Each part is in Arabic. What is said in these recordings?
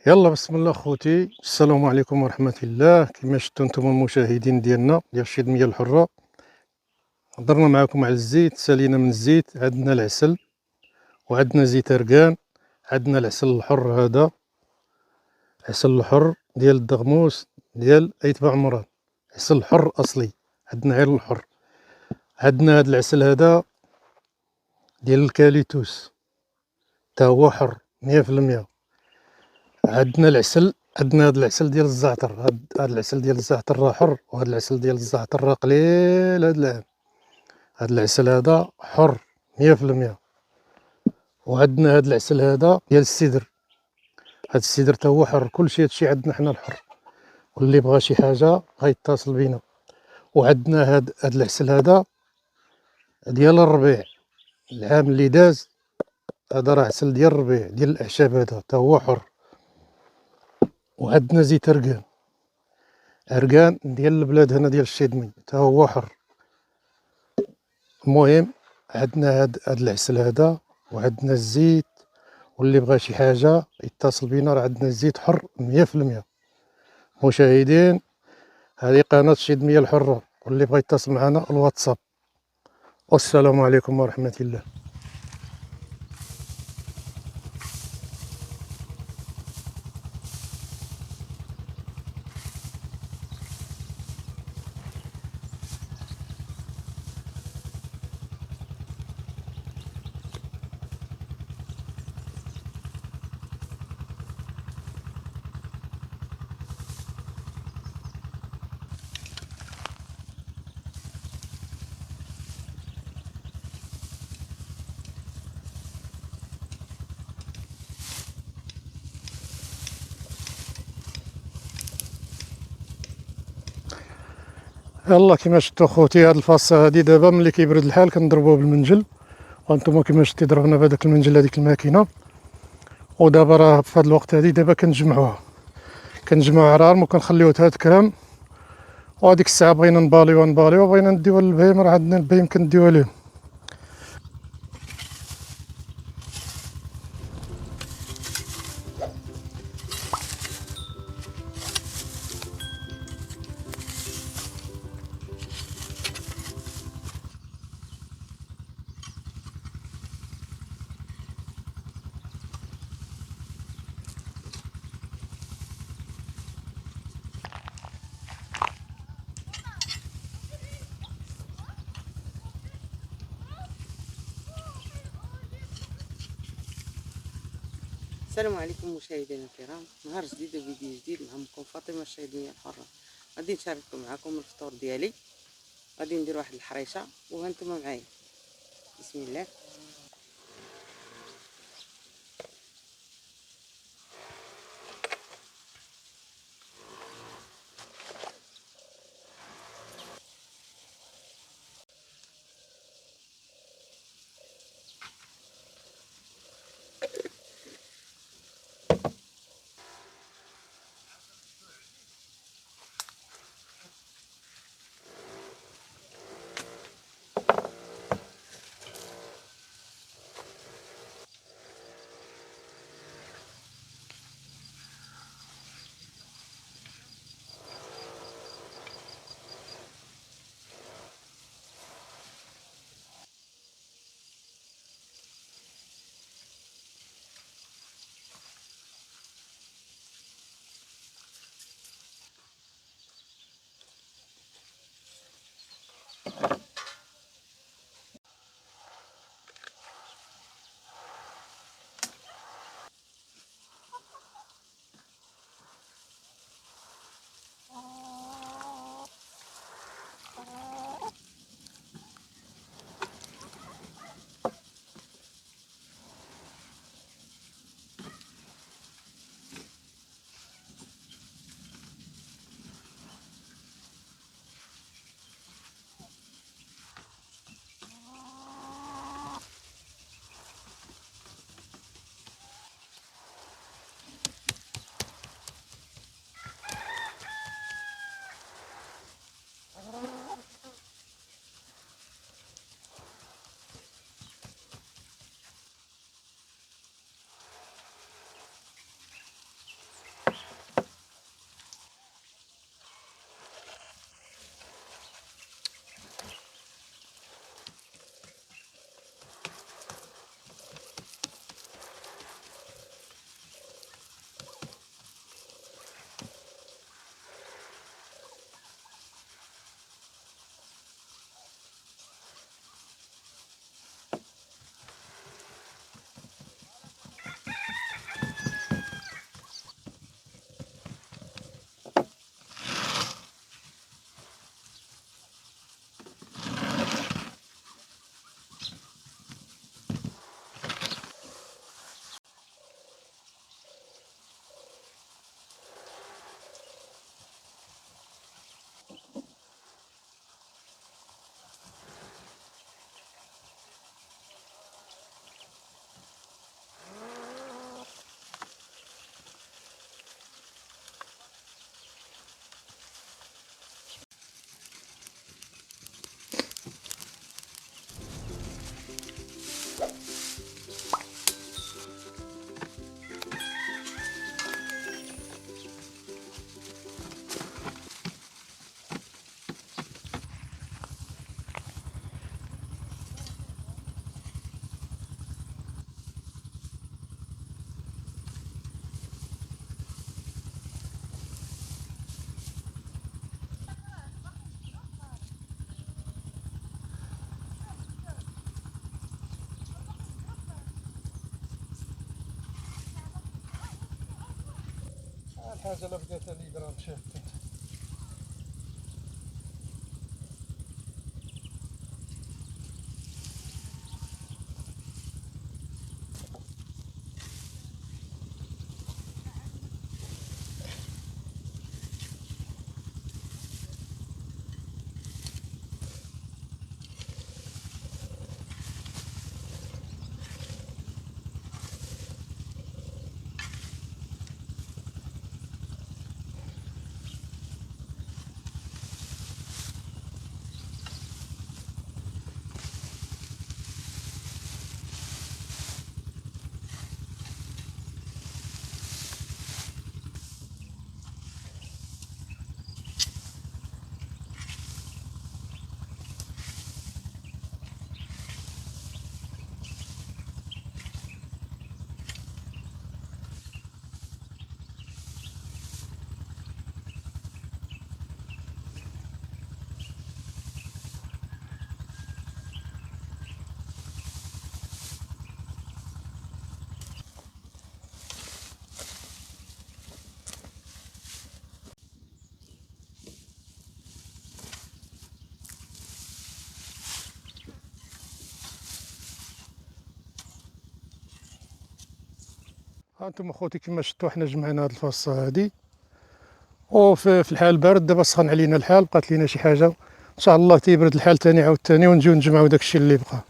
يلا بسم الله خوتي، السلام عليكم ورحمة الله. كما شفتوا نتوما المشاهدين ديالنا ديال الشيدمية الحرة، هضرنا معكم على الزيت. سالينا من الزيت، عندنا العسل وعندنا زيت أركان. عندنا العسل الحر، هذا عسل الحر ديال الدغموس ديال أيتبع عمران، عسل حر أصلي، عندنا غير الحر. عندنا هذا العسل هذا ديال الكاليتوس، تا هو حر 100%. عندنا العسل، عندنا هاد العسل ديال الزعتر، هاد العسل ديال الزعتر راه حر، وهاد العسل ديال الزعتر راه قليل هاد العام. هاد العسل هذا حر 100%. وعندنا هاد العسل هذا ديال السدر، هاد السدر تا هو حر. كلشي هادشي عندنا حنا الحر، واللي بغى شي حاجة غيتصل بينا. وعندنا هاد العسل هذا ديال الربيع، العام اللي داز، هذا راه عسل ديال الربيع ديال الأعشاب، هذا تا هو حر. وعندنا زيت أركان، أركان ديال البلاد هنا ديال الشيدمي، تا هو حر. المهم عندنا هاد العسل هذا، وعندنا الزيت، واللي بغى شي حاجة يتصل بينا، راه عندنا الزيت حر 100%. مشاهدين، هذه قناة الشيدمية الحرة، واللي بغى يتصل معنا الواتساب. والسلام عليكم ورحمة الله. يلا كما شفتوا خوتي، هاد الفاصة هادي دابا ملي كيبرد الحال كنضربوه بالمنجل، وانتم كما شفتي ضربنا بهذاك المنجل، هذيك الماكينة. ودابا راه في هاد الوقت هادي دابا كنجمعوها عرارم وكنخليوها تكرام. وهاديك الساعة بغينا نباليو بغينا نديوها للبهيم، راه عندنا البهيم كنديوها ليهم. السلام عليكم مشاهدينا الكرام، نهار جديد وفيديو جديد معكم فاطمه الشيدميه الحره. غادي نشارككم معكم الفطور ديالي. غادي ندير واحد الحريشه وهانتوما معايا. بسم الله. الحاجه لا بدات لي درهم شاف. هانتوما خوتي كما شفتوا حنا جمعنا هاد الفاصة هادي، وفي الحال بارد. دابا سخن علينا الحال، بقات لينا شي حاجة ان شاء الله تيبرد الحال تاني عاوتاني ونجيو نجمعو داكشي اللي بقى.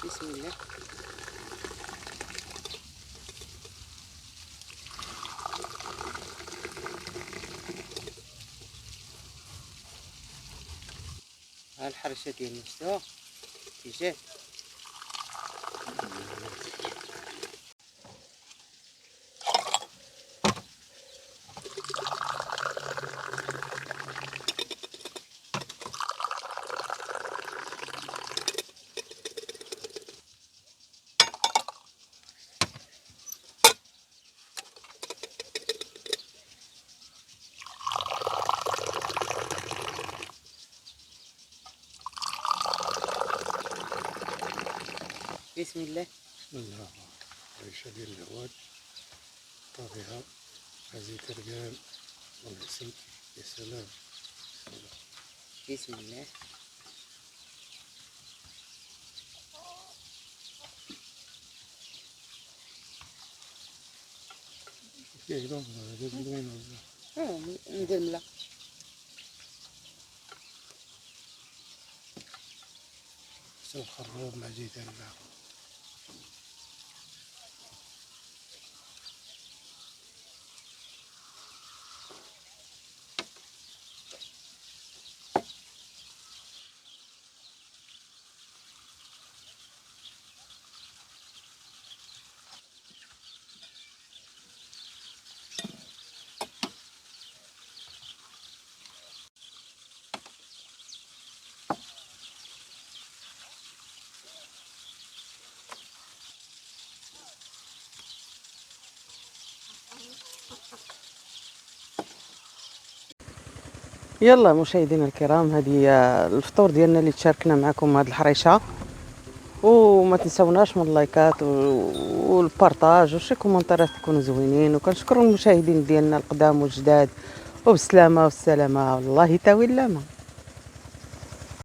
بسم الله. ها الحرشة ديالنا شفتوها كي جات. بسم الله. بسم الله. عيشة ديال الهواد، الطبيعة، زيت رقال والعسل، يا سلام. بسم الله. فيه لون هذا زوين والله. مدملة. الخروب مع زيت الرقال. يلا مشاهدينا الكرام، هذه الفطور ديالنا اللي تشاركنا معكم هذه الحريشه، وما تنساوناش من اللايكات والبارطاج وشي كومونتيرات تكونوا زوينين. وكنشكروا المشاهدين ديالنا القدام والجداد وبسلامه والسلامه، والله تاوي اللامه.